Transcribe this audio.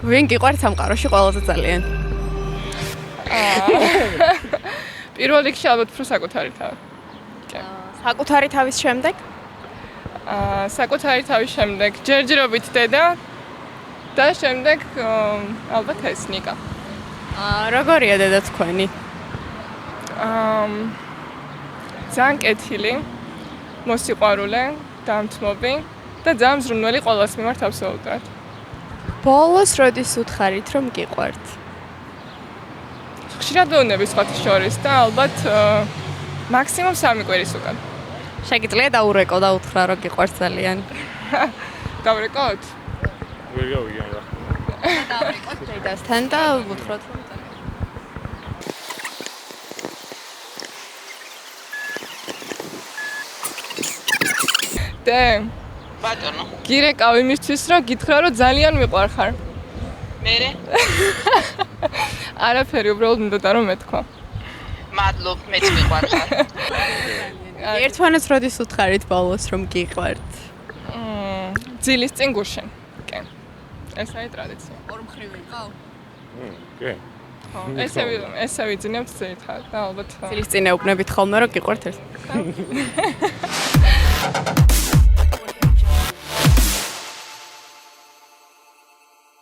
ვინ გიყვართ სამყაროში ყველაზე ძალიან? პირველ რიგში ალბათ უფრო საკუთარი თავი. საკუთარი თავის შემდეგ? საკუთარი თავის შემდეგ ჯერჯერობით დედა და შემდეგ ალბათ ეს ნიკა. როგორია დედა თქვენი? ძალიან კეთილი, მოსიყვარულე, დამთმობი და ძალიან მზრუნველი ყველას მიმართ აბსოლუტურად. ბოლოს როდის უთხარით რომ გიყვართ? ხშირად ვეუბნები სხვათა შორის და ალბათ მაქსიმუმ 3 კვირის უკან. შეგიძლია დაურეკო და უთხრა რომ გიყვართ ძალიან. დავრეკოთ? ვერ გავიგე რა. დაურეკოთ დედასთან და უთხროთ რომ დე ბატონო, გირეკავ იმისთვის რომ გითხრა რომ ძალიან მიყვარხარ. მერე? არაფერი, უბრალოდ მინდოდა რომ მეთქვა. მადლობ, მეც მიყვარხარ. ერთმანეთს როდის უთხარით ბოლოს რომ გიყვართ? ძილის წინ გუშინ. კენ. ეს არის ტრადიცია. ორმხრივ იყავ? კი. ხო, ესე ვიძინებთ ძირითადად და ალბათ ძილის წინ ეუბნებით ხოლმე რომ გიყვართ ეს.